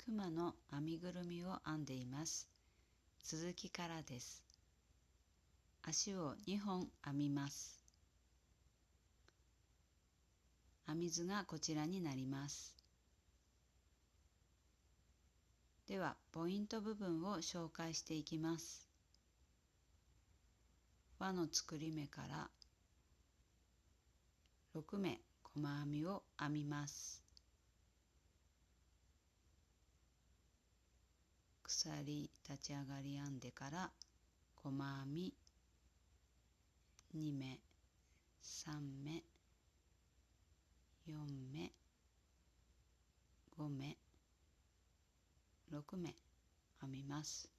クマの編みぐるみを編んでいます。続きからです。足を2本編みます。編み図がこちらになります。では、ポイント部分を紹介していきます。輪の作り目から6目細編みを編みます。鎖立ち上がり編んでから細編み2目3目4目5目6目編みます。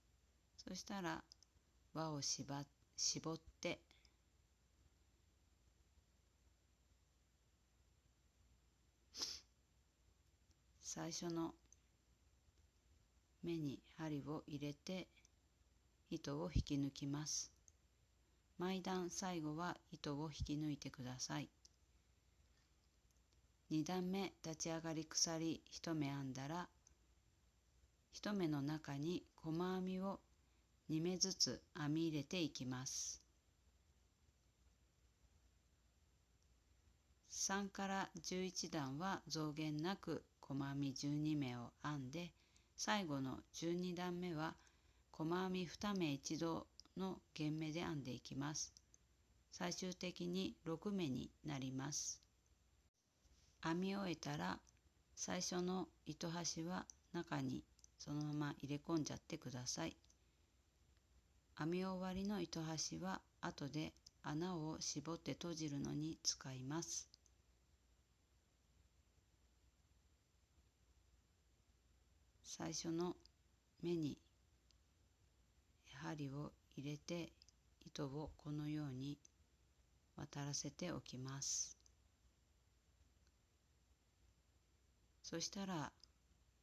そしたら輪を絞って最初の目に針を入れて糸を引き抜きます。毎段最後は糸を引き抜いてください。2段目立ち上がり鎖1目編んだら1目の中に細編みを2目ずつ編み入れていきます。3から11段は増減なく細編み12目を編んで、最後の12段目は細編み2目一度の減目で編んでいきます。最終的に6目になります。編み終えたら最初の糸端は中にそのまま入れ込んじゃってください。編み終わりの糸端は後で穴を絞って閉じるのに使います。最初の目に針を入れて糸をこのように渡らせておきます。そしたら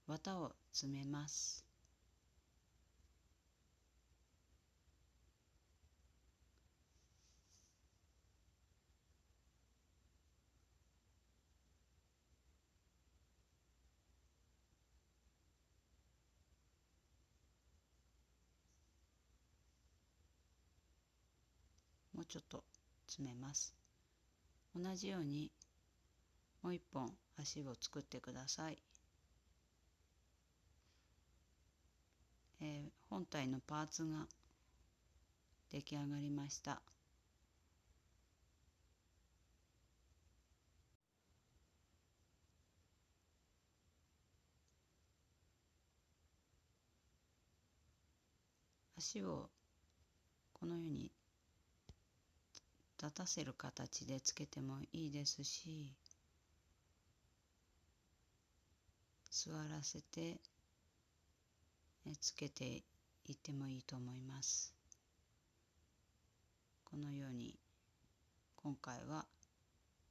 綿を詰めます。もうちょっと詰めます。同じようにもう一本足を作ってください。本体のパーツが出来上がりました。足をこのように立たせる形でつけてもいいですし、座らせてつけていってもいいと思います。このように今回は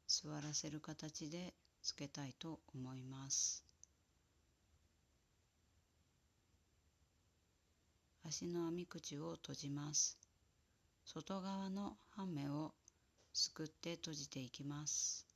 座らせる形でつけたいと思います。足の編み口を閉じます。外側の半目をすくって閉じていきます。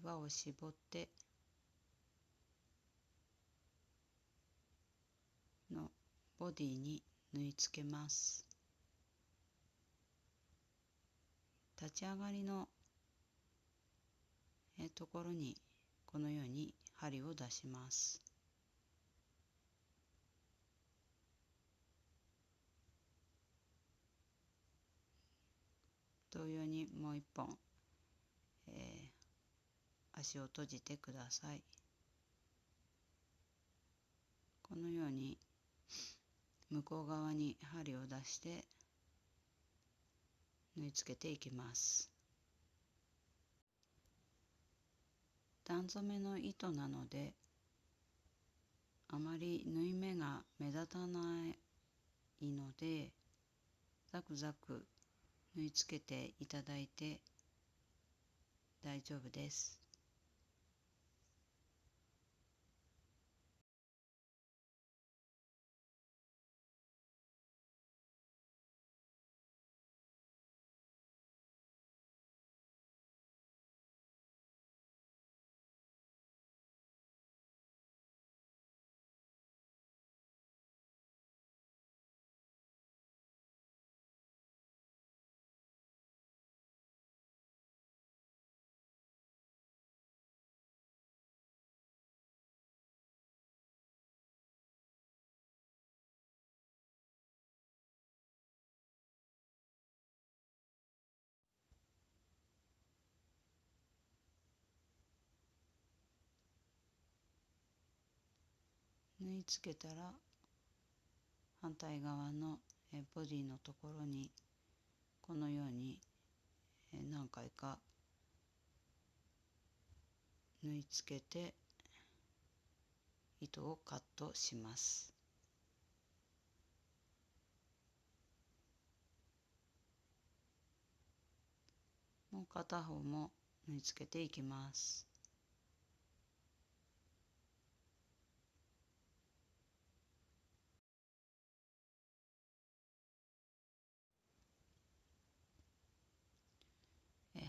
輪を絞ってのボディに縫い付けます。立ち上がりのところにこのように針を出します。同様にもう一本、足を閉じてください。このように向こう側に針を出して縫い付けていきます。段染めの糸なのであまり縫い目が目立たないのでザクザク縫い付けていただいて大丈夫です。縫い付けたら反対側のボディのところにこのように何回か縫い付けて糸をカットします。もう片方も縫い付けていきます。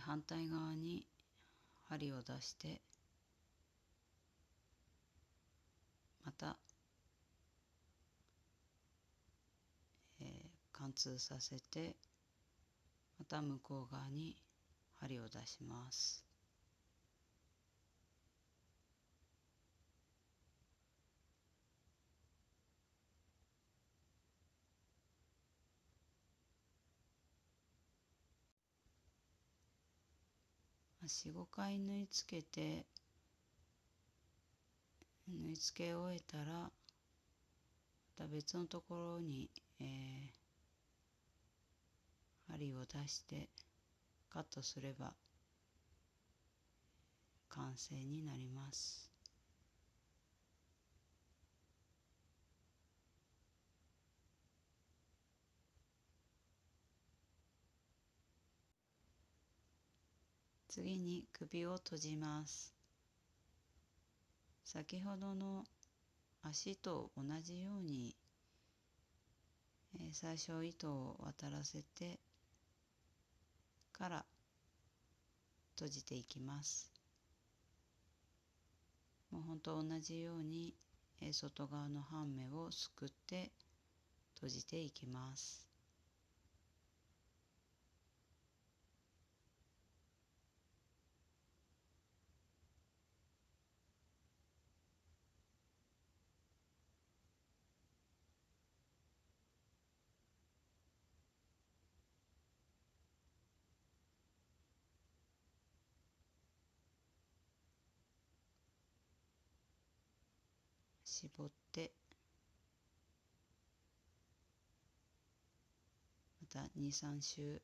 反対側に針を出してまた、貫通させてまた向こう側に針を出します。4、5回縫い付けて縫い付け終えたらまた別のところに、針を出してカットすれば完成になります。次に首を閉じます。先ほどの足と同じように、最初糸を渡らせてから閉じていきます。もうほんと同じように、外側の半目をすくって閉じていきます。絞ってまた2、3周、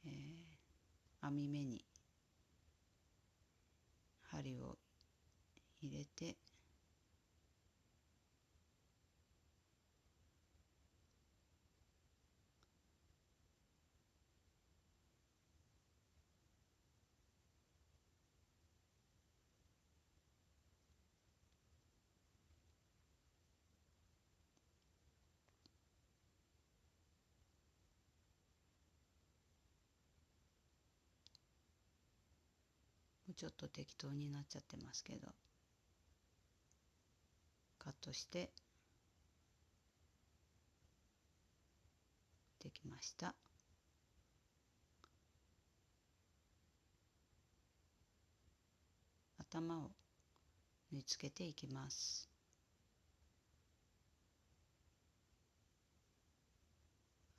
編み目に針を入れてもうちょっと適当になっちゃってますけどカットしてできました。頭を縫い付けていきます。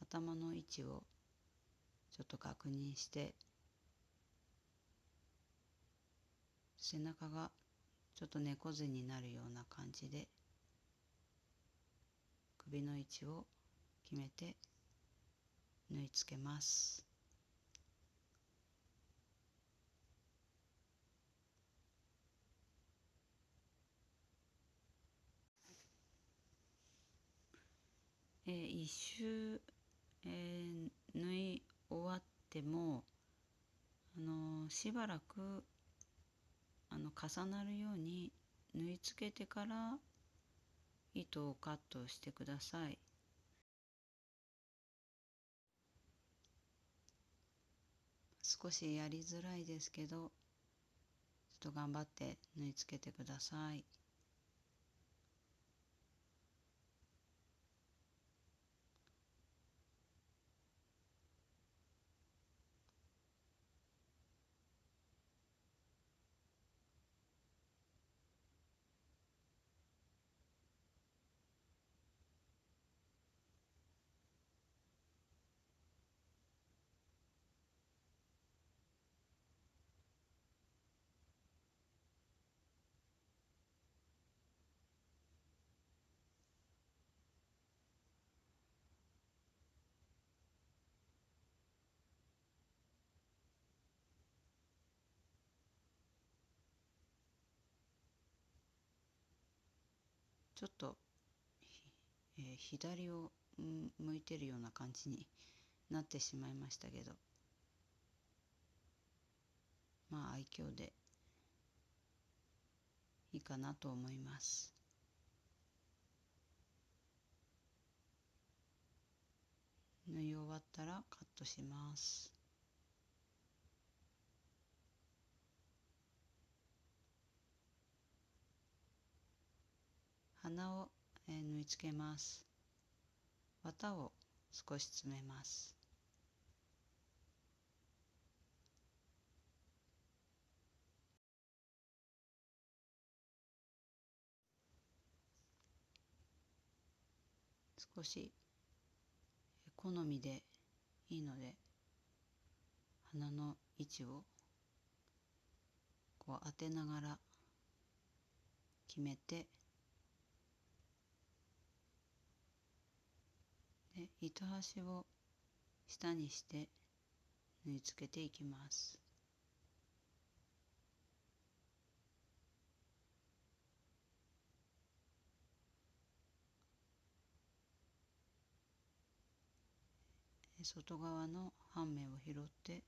頭の位置をちょっと確認して背中がちょっと猫背になるような感じで首の位置を決めて縫い付けます。一周、縫いてもしばらく重なるように縫い付けてから糸をカットしてください。少しやりづらいですけど、ちょっと頑張って縫い付けてください。ちょっと、左を向いてるような感じになってしまいましたけど、まあ愛嬌でいいかなと思います。縫い終わったらカットします。鼻を、縫い付けます。綿を少し詰めます。少し好みでいいので、鼻の位置をこう当てながら決めて、で糸端を下にして縫い付けていきます。外側の半目を拾って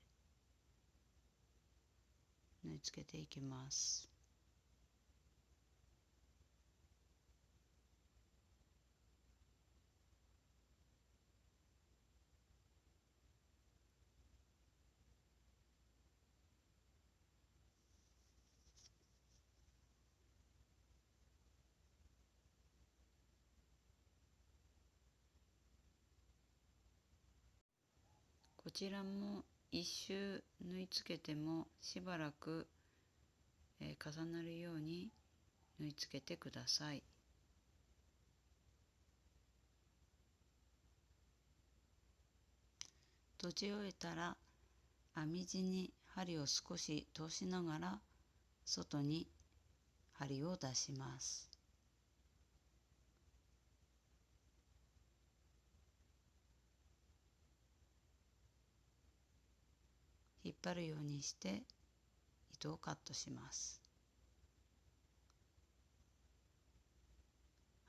縫い付けていきます。こちらも一周縫い付けてもしばらく、重なるように縫い付けてください。閉じ終えたら編み地に針を少し通しながら外に針を出します。引っ張るようにして糸をカットします。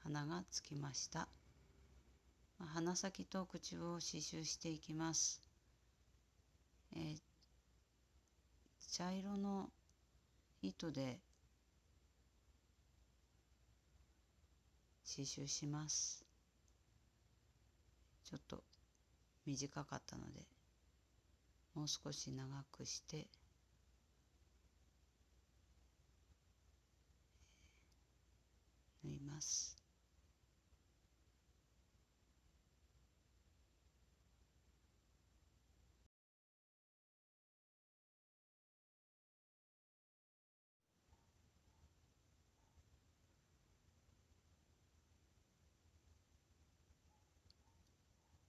花がつきました。鼻先と口を刺繍していきます。茶色の糸で刺繍します。ちょっと短かったのでもう少し長くして縫います。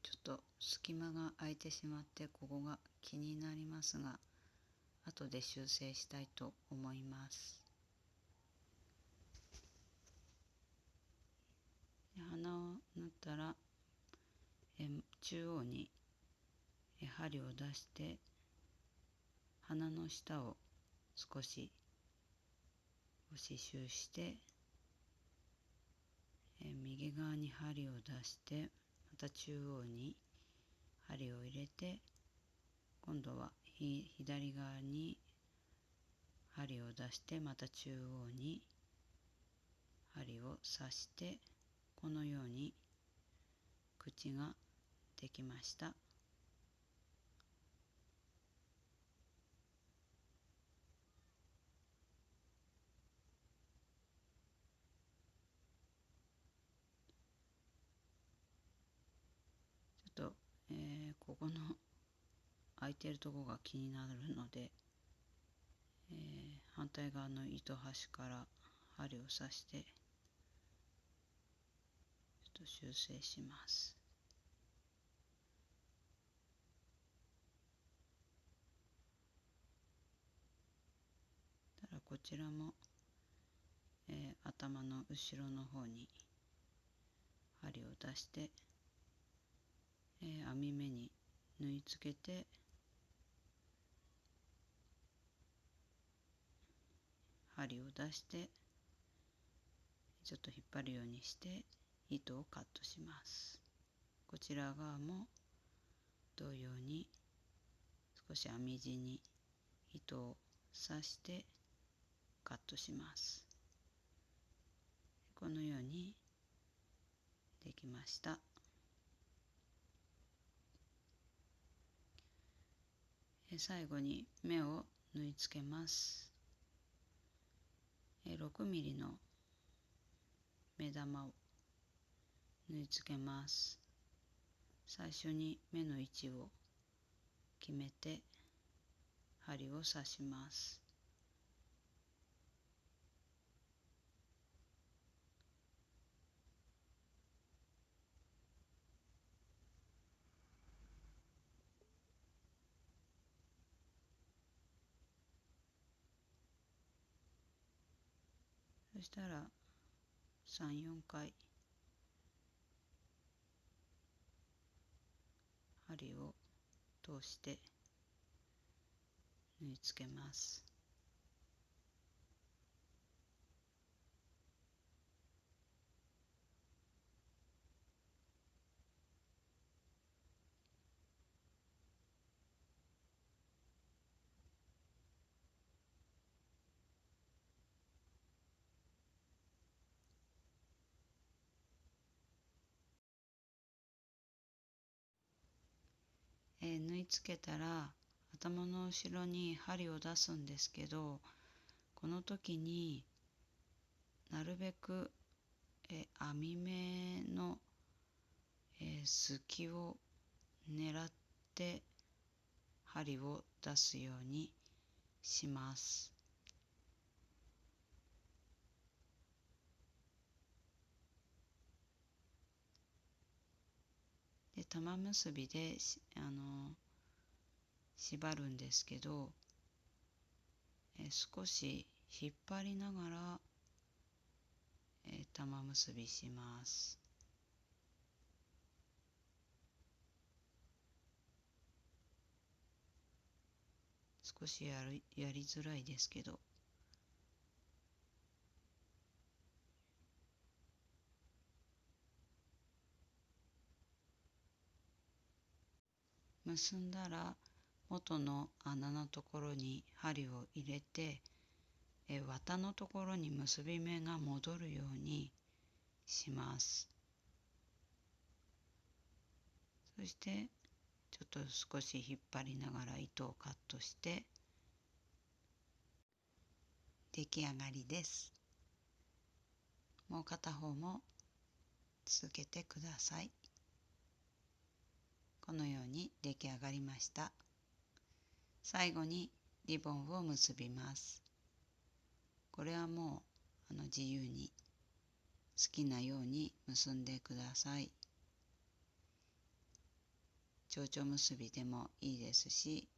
ちょっと隙間が空いてしまってここが気になりますが、後で修正したいと思います。鼻を縫ったら中央に針を出して鼻の下を少し刺繍して、右側に針を出してまた中央に針を入れて今度は左側に針を出して、また中央に針を刺して、このように口ができました。ちょっと、ここの空いてるところが気になるので、反対側の糸端から針を刺してちょっと修正します。ただこちらも、頭の後ろの方に針を出して、編み目に縫い付けて針を出してちょっと引っ張るようにして糸をカットします。こちら側も同様に少し編み地に糸を刺してカットします。このようにできました。最後に目を縫い付けます。6ミリの目玉を縫い付けます。最初に目の位置を決めて針を刺します。そしたら3、4回針を通して縫い付けます。縫い付けたら頭の後ろに針を出すんですけど、この時になるべく編み目の隙を狙って針を出すようにします。で、玉結びで縛るんですけど、少し引っ張りながら、玉結びします。少しやりづらいですけど、結んだら元の穴のところに針を入れて、綿のところに結び目が戻るようにします。そしてちょっと少し引っ張りながら糸をカットして出来上がりです。もう片方も続けてください。このように出来上がりました。最後にリボンを結びます。これはもう自由に好きなように結んでください。蝶々結びでもいいですし、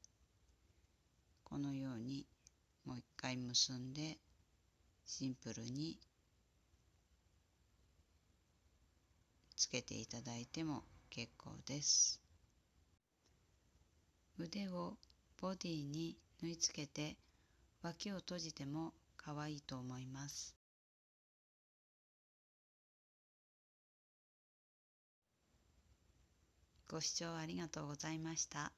このようにもう一回結んでシンプルにつけていただいても結構です。腕をボディに縫い付けて脇を閉じても可愛いと思います。ご視聴ありがとうございました。